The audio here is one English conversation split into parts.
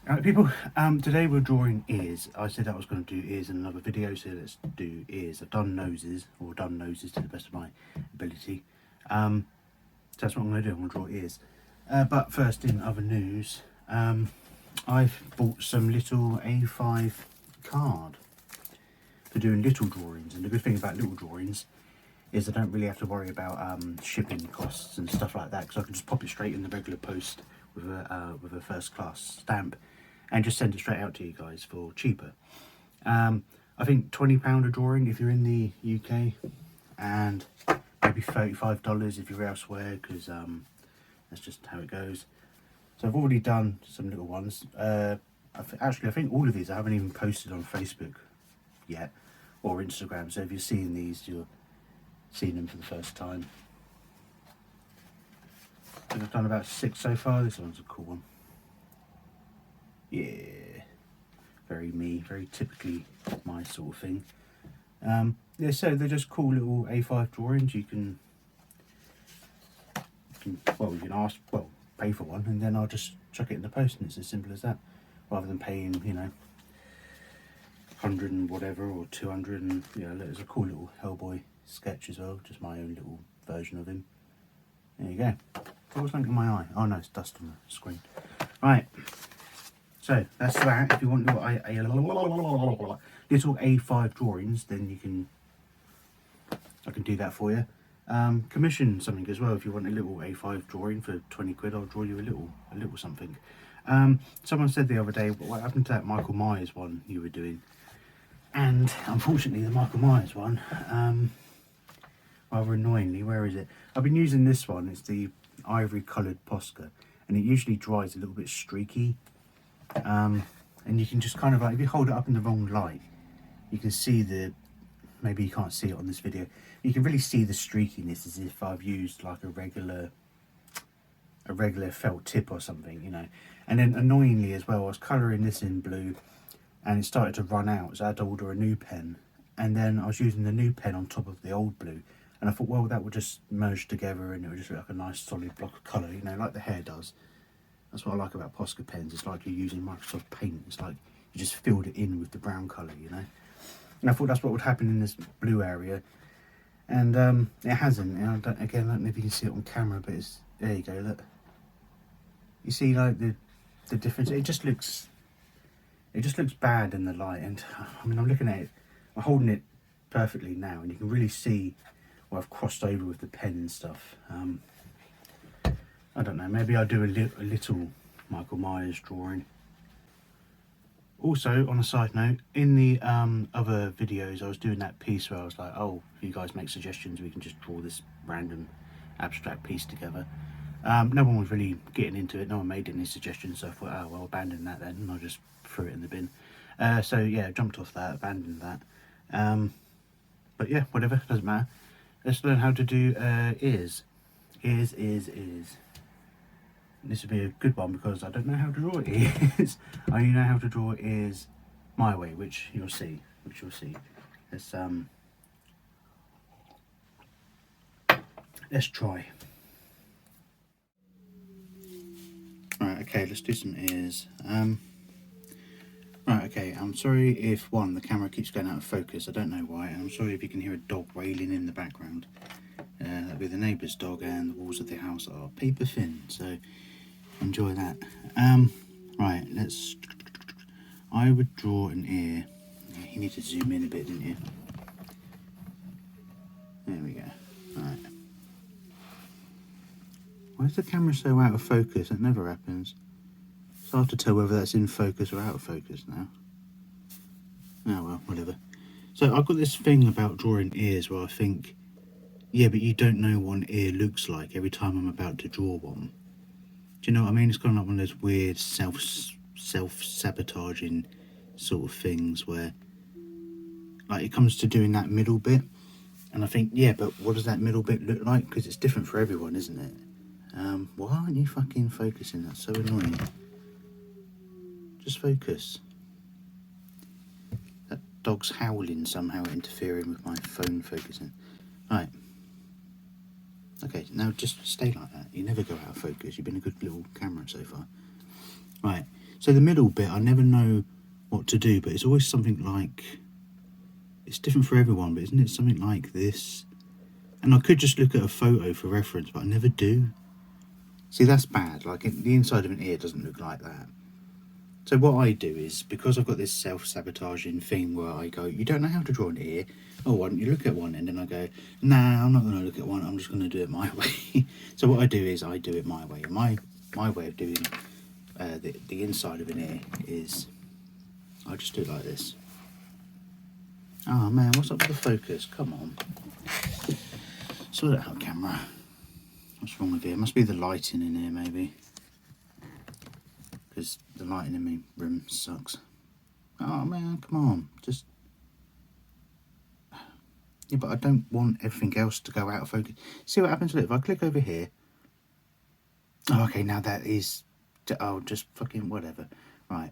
Alright people, today we're drawing ears. I said I was going to do ears in another video, so let's do ears. I've done noses, or done noses to the best of my ability. So that's what I'm going to do, I'm going to draw ears. But first, in other news, I've bought some little A5 card for doing little drawings. And the good thing about little drawings is I don't really have to worry about shipping costs and stuff like that, because I can just pop it straight in the regular post with a first class stamp and just send it straight out to you guys for cheaper. I think £20 a drawing if you're in the UK, and maybe $35 if you're elsewhere, because that's just how it goes. So I've already done some little ones. Actually, I think all of these I haven't even posted on Facebook yet or Instagram, so if you're seeing these, you're seeing them for the first time. I think I've done about 6 so far. This one's a cool one. Yeah, very me, very typically my sort of thing. Yeah, so they're just cool little A5 drawings. You can pay for one, and then I'll just chuck it in the post, and it's as simple as that. Rather than paying, you know, 100 and whatever or 200, and yeah, there's a cool little Hellboy sketch as well, just my own little version of him. There you go. What was something in my eye? Oh no, it's dust on the screen. Right. So that's that. If you want little A5 drawings, then I can do that for you. Commission something as well. If you want a little A5 drawing for 20 quid, I'll draw you a little something. Someone said the other day, what happened to that Michael Myers one you were doing? And unfortunately, the Michael Myers one, rather annoyingly, where is it? I've been using this one. It's the ivory coloured Posca, and it usually dries a little bit streaky. And you can just kind of like, if you hold it up in the wrong light, you can see maybe you can't see it on this video, you can really see the streakiness as if I've used like a regular felt tip or something, you know. And then annoyingly as well, I was colouring this in blue and it started to run out, so I had to order a new pen, and then I was using the new pen on top of the old blue, and I thought, well, that would just merge together and it would just look like a nice solid block of colour, you know, like the hair does. That's what I like about Posca pens. It's like you're using Microsoft Paint. It's like you just filled it in with the brown colour, you know. And I thought that's what would happen in this blue area, and it hasn't. And I don't know if you can see it on camera, but it's, there you go. Look, you see like the difference. It just looks bad in the light. And I mean, I'm looking at it. I'm holding it perfectly now, and you can really see what I've crossed over with the pen and stuff. I don't know, maybe I'll do a little Michael Myers drawing. Also, on a side note, in the other videos, I was doing that piece where I was like, oh, if you guys make suggestions, we can just draw this random abstract piece together. No one was really getting into it, no one made any suggestions, so I thought, oh, well, abandon that then, and I just threw it in the bin. So yeah, jumped off that, abandoned that. But yeah, whatever, doesn't matter. Let's learn how to do ears. Ears. This would be a good one because I don't know how to draw ears. I only know how to draw ears my way, which you'll see. Let's try. Right, okay, let's do some ears. Right, okay, I'm sorry if the camera keeps going out of focus. I don't know why, and I'm sorry if you can hear a dog wailing in the background. That'll be the neighbour's dog, and the walls of the house are paper thin, so enjoy that. Right, I would draw an ear. You need to zoom in a bit, didn't you? There we go. Right. Why is the camera so out of focus? That never happens. It's hard to tell whether that's in focus or out of focus now. Oh well, whatever. So I've got this thing about drawing ears where I think, yeah, but you don't know what an ear looks like every time I'm about to draw one. Do you know what I mean? It's kind of like one of those weird self-sabotaging sort of things where, like, it comes to doing that middle bit, and I think, yeah, but what does that middle bit look like? Because it's different for everyone, isn't it? Why aren't you fucking focusing? That's so annoying. Just focus. That dog's howling somehow, interfering with my phone focusing. Right. Okay, now just stay like that. You never go out of focus. You've been a good little camera so far. Right, So the middle bit, I never know what to do, but it's always something like, it's different for everyone, but isn't it something like this? And I could just look at a photo for reference, but I never do. See, that's bad. Like, the inside of an ear doesn't look like that. So what I do is, because I've got this self-sabotaging thing where I go, you don't know how to draw an ear. Oh, why don't you look at one? And then I go, nah, I'm not going to look at one. I'm just going to do it my way. So what I do is I do it my way. And my way of doing the inside of an ear is I just do it like this. Oh man, what's up with the focus? Come on. Sort it out, camera. What's wrong with here? It must be the lighting in here, maybe. Because the lighting in my room sucks. Oh man, come on. Just... Yeah, but I don't want everything else to go out of focus. See what happens with it? If I click over here... Oh, okay, now that is... Oh, just fucking whatever. Right.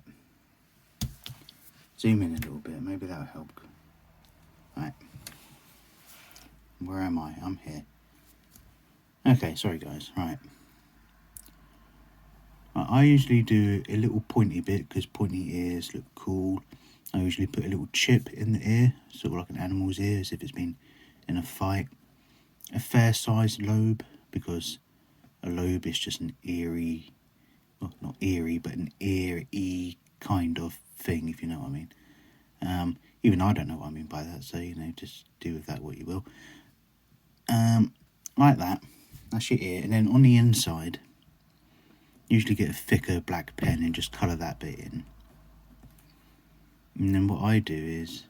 Zoom in a little bit. Maybe that'll help. Right. Where am I? I'm here. Okay, sorry guys. Right. I usually do a little pointy bit because pointy ears look cool. I usually put a little chip in the ear, sort of like an animal's ear, as if it's been in a fight. A fair sized lobe, because a lobe is just an eerie, well, not eerie, but an ear-y kind of thing, if you know what I mean. Even I don't know what I mean by that, so, you know, just do with that what you will. Like that. That's your ear. And then on the inside, usually get a thicker black pen and just colour that bit in. And then what I do is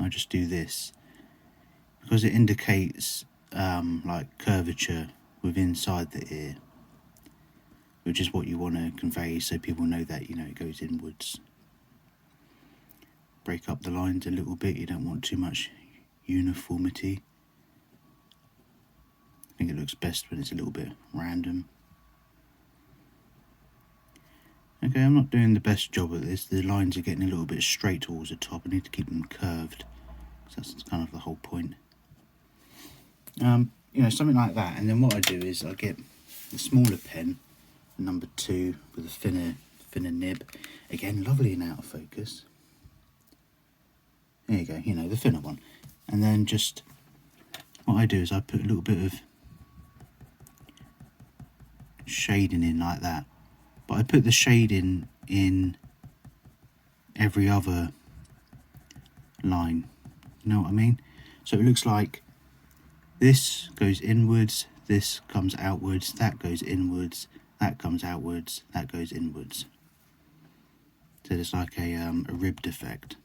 I just do this because it indicates like curvature with inside the ear, which is what you want to convey, so people know that, you know, it goes inwards. Break up the lines a little bit. You don't want too much uniformity. I think it looks best when it's a little bit random. Okay, I'm not doing the best job at this. The lines are getting a little bit straight towards the top. I need to keep them curved, because that's kind of the whole point. You know, something like that. And then what I do is I get the smaller pen, number 2, with a thinner nib. Again, lovely and out of focus. There you go, you know, the thinner one. And then just, what I do is I put a little bit of shading in like that. But I put the shading in every other line, you know what I mean? So it looks like this goes inwards, this comes outwards, that goes inwards, that comes outwards, that goes inwards. So it's like a ribbed effect.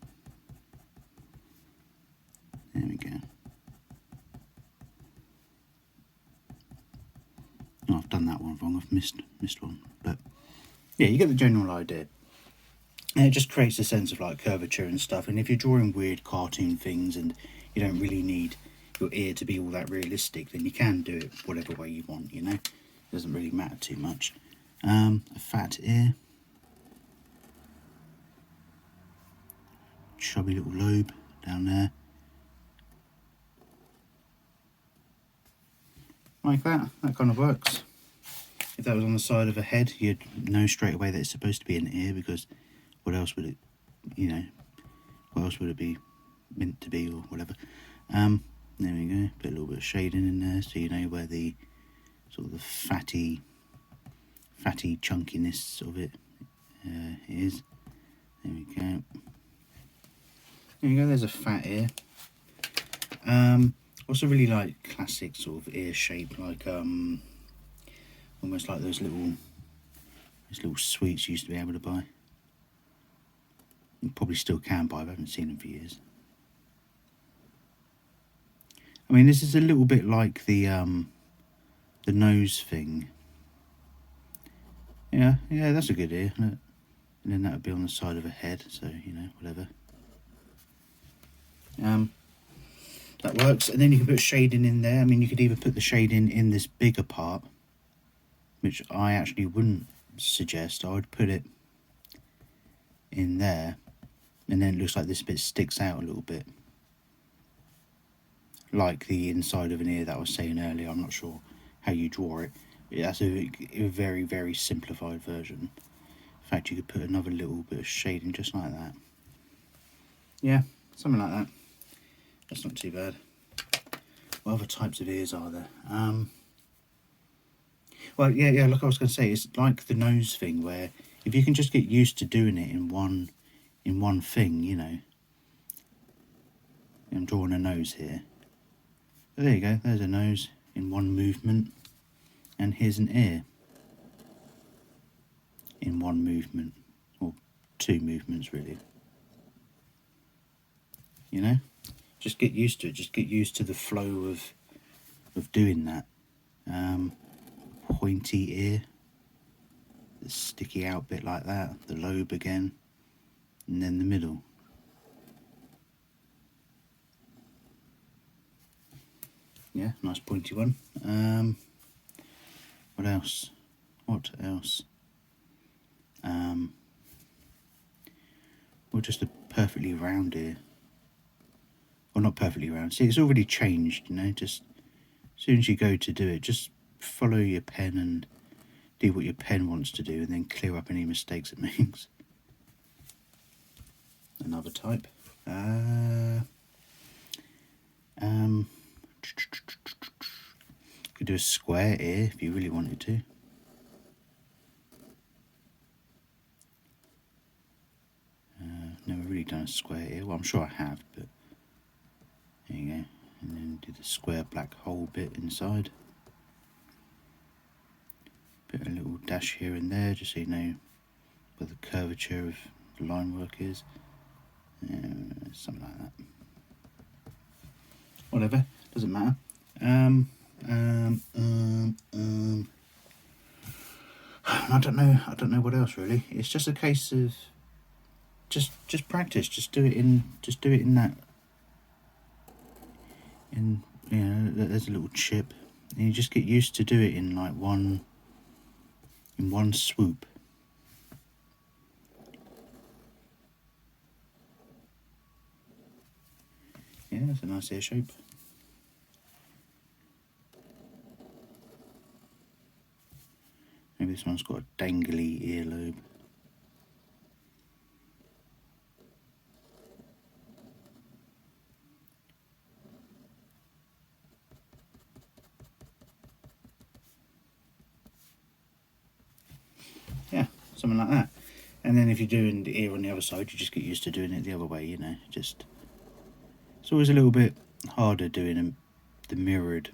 There we go. Oh, I've done that one wrong, I've missed one, but yeah, you get the general idea. And it just creates a sense of like curvature and stuff. And if you're drawing weird cartoon things and you don't really need your ear to be all that realistic, then you can do it whatever way you want, you know. It doesn't really matter too much. A fat ear. Chubby little lobe down there. Like that kind of works. If that was on the side of a head, you'd know straight away that it's supposed to be an ear, because what else would it, you know, what else would it be meant to be or whatever. There we go, put a little bit of shading in there so you know where the sort of the fatty chunkiness of it is. There we go. There you go, there's a fat ear. Also really like classic sort of ear shape, like almost like those little sweets you used to be able to buy. You probably still can buy, I haven't seen them for years. I mean, this is a little bit like the nose thing. Yeah, that's a good ear. And then that would be on the side of a head, so, you know, whatever. That works. And then you can put shading in there. I mean, you could even put the shading in this bigger part, which I actually wouldn't suggest. I would put it in there, and then it looks like this bit sticks out a little bit, like the inside of an ear that I was saying earlier. I'm not sure how you draw it, but that's a very, very simplified version. In fact, you could put another little bit of shading just like that. Yeah, something like that. That's not too bad. What other types of ears are there? Well, yeah, like I was going to say, it's like the nose thing, where if you can just get used to doing it in one thing, you know. I'm drawing a nose here. But there you go, there's a nose in one movement, and here's an ear in one movement, or two movements really. You know, just get used to it. Just get used to the flow of doing that. Pointy ear, the sticky out bit like that, the lobe again, and then the middle. Yeah, nice pointy one. What else? What else? Well, just a perfectly round ear. Well, not perfectly round. See, it's already changed, you know. Just as soon as you go to do it, just follow your pen and do what your pen wants to do, and then clear up any mistakes it makes. Another type. Could do a square ear if you really wanted to. Never really done a square ear. Well, I'm sure I have, but there you go. And then do the square black hole bit inside. Put a little dash here and there, just so you know where the curvature of the line work is. Something like that. Whatever, doesn't matter. I don't know what else really. It's just a case of just practice. Just do it in that. In, you know, there's a little chip, and you just get used to do it in like one swoop. Yeah, that's a nice ear shape. Maybe this one's got a dangly earlobe. Yeah, something like that. And then if you're doing the ear on the other side, you just get used to doing it the other way, you know. Just, it's always a little bit harder doing the mirrored,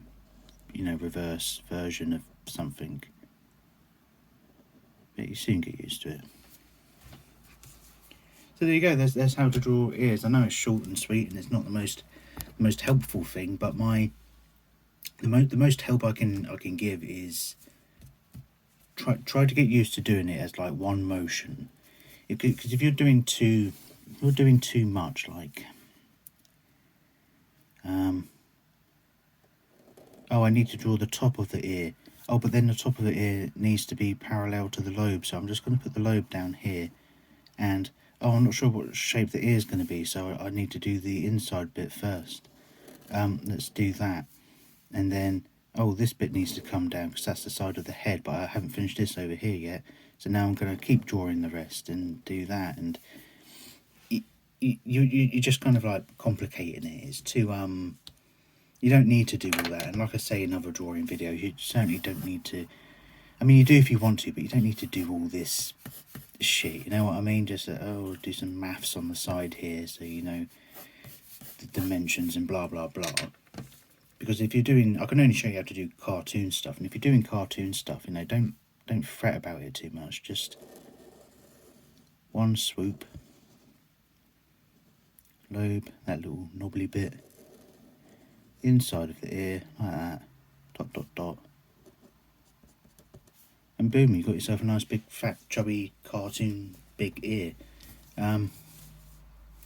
you know, reverse version of something. But you soon get used to it. So there you go, there's how to draw ears. I know it's short and sweet and it's not the most helpful thing, but the most help I can give is try to get used to doing it as like one motion. Because if you're doing too much, like oh, I need to draw the top of the ear. Oh, but then the top of the ear needs to be parallel to the lobe, so I'm just going to put the lobe down here. And oh, I'm not sure what shape the ear is going to be, so I need to do the inside bit first. Let's do that. And then, oh, this bit needs to come down because that's the side of the head, but I haven't finished this over here yet. So now I'm going to keep drawing the rest and do that. And you're just kind of like complicating it. It's too, you don't need to do all that. And like I say in other drawing videos, you certainly don't need to, I mean, you do if you want to, but you don't need to do all this shit, you know what I mean? Just, oh, do some maths on the side here so you know the dimensions and blah, blah, blah. Because if you're doing, I can only show you how to do cartoon stuff, and if you're doing cartoon stuff, you know, don't fret about it too much. Just one swoop, lobe, that little knobbly bit, inside of the ear, like that, dot, dot, dot, and boom, you've got yourself a nice big fat chubby cartoon big ear. And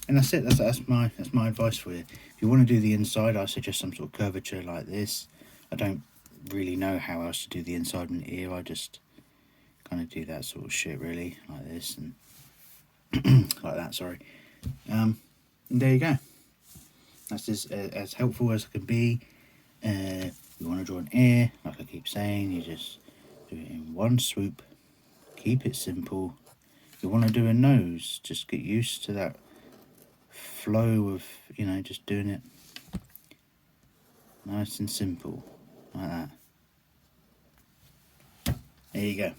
that's it. That's my advice for you. If you want to do the inside, I suggest some sort of curvature like this. I don't really know how else to do the inside of an ear. I just kind of do that sort of shit, really, like this and like that. Sorry. And there you go. That's as helpful as it can be. You want to draw an ear, like I keep saying, you just do it in one swoop. Keep it simple. you want to do a nose, just get used to that flow of, you know, just doing it nice and simple, like that. There you go.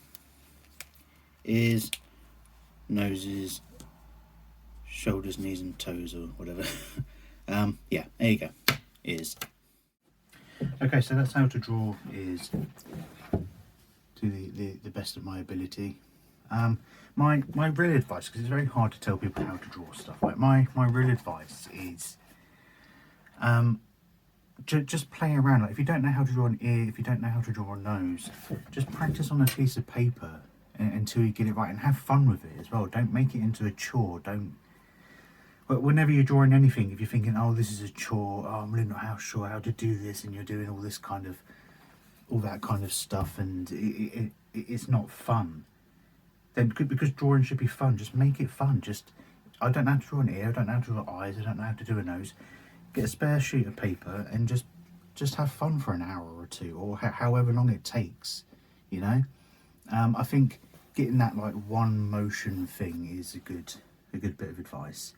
Ears, noses, shoulders, knees and toes, or whatever. Yeah, there you go. Ears. Okay, so that's how to draw ears to the best of my ability. My real advice, because it's very hard to tell people how to draw stuff, like my real advice is just play around. Like, if you don't know how to draw an ear, if you don't know how to draw a nose, just practice on a piece of paper until you get it right, and have fun with it as well. Don't make it into a chore. Don't. But whenever you're drawing anything, if you're thinking, oh, this is a chore, oh, I'm really not sure how to do this, and you're doing all that kind of stuff, and it's not fun, then because drawing should be fun, just make it fun. Just, I don't know how to draw an ear, I don't know how to draw eyes, I don't know how to do a nose. Get a spare sheet of paper and just have fun for an hour or two, or however long it takes, you know. I think getting that like one motion thing is a good bit of advice,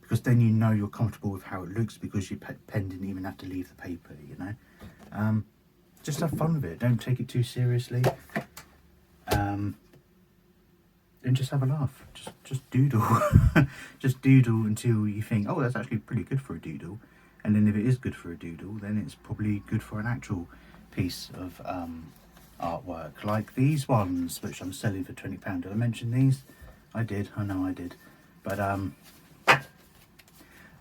because then you know you're comfortable with how it looks, because your pen didn't even have to leave the paper, you know. Just have fun with it, don't take it too seriously, and just have a laugh. Just doodle. Just doodle until you think, oh, that's actually pretty good for a doodle. And then if it is good for a doodle, then it's probably good for an actual piece of artwork, like these ones, which I'm selling for £20. Did I mention these? I did, I know I did. But they're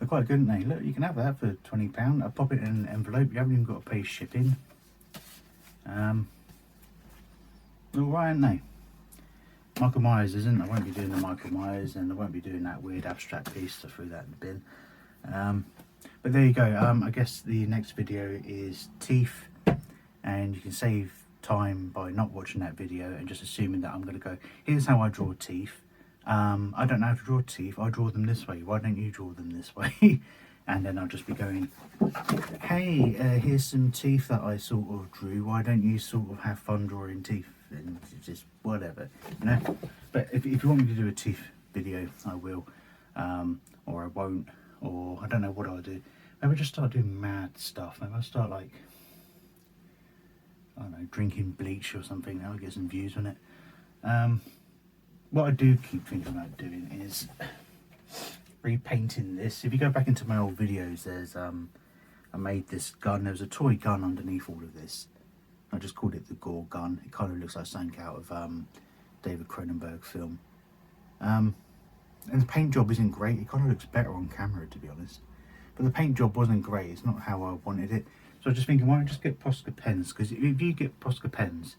quite good, aren't they? Look, you can have that for £20. I pop it in an envelope, you haven't even got to pay shipping. All right, aren't they? Michael Myers isn't. I won't be doing the Michael Myers, and I won't be doing that weird abstract piece, so I threw that in the bin. But there you go. I guess the next video is teeth, and you can save time by not watching that video and just assuming that I'm going to go, here's how I draw teeth. I don't know how to draw teeth, I draw them this way, why don't you draw them this way? And then I'll just be going, hey, here's some teeth that I sort of drew, why don't you sort of have fun drawing teeth? And just whatever, you know. But if you want me to do a teeth video, I will, or I won't, or I don't know what I'll do. Maybe I'll just start doing mad stuff. Maybe I'll start, like, I don't know, drinking bleach or something. That'll get some views on it. What I do keep thinking about doing is repainting this. If you go back into my old videos, there's I made this gun. There was a toy gun underneath all of this. I just called it the Gore gun. It kind of looks like something out of David Cronenberg film. And the paint job isn't great. It kind of looks better on camera, to be honest. But the paint job wasn't great. It's not how I wanted it. So I was just thinking, why don't I just get Posca pens? Because if you get Posca pens,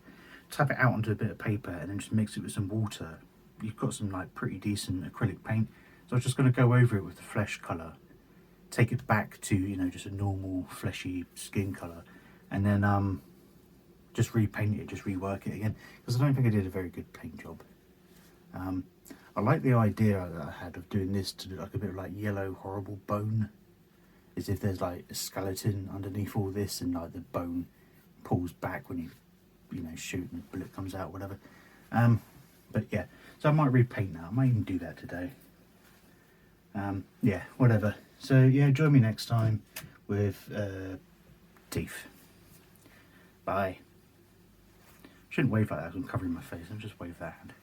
tap it out onto a bit of paper and then just mix it with some water, you've got some like pretty decent acrylic paint. So I was just going to go over it with the flesh colour, take it back to, you know, just a normal fleshy skin colour, and then just repaint it, just rework it again, because I don't think I did a very good paint job. I like the idea that I had of doing this to look like a bit of like yellow horrible bone, as if there's like a skeleton underneath all this, and like the bone pulls back when you know, shoot and the bullet comes out, whatever. But yeah, so I might repaint that. I might even do that today. Yeah, whatever. So yeah, join me next time with teeth. Bye. Shouldn't wave like that, I'm covering my face. I'll just wave that hand.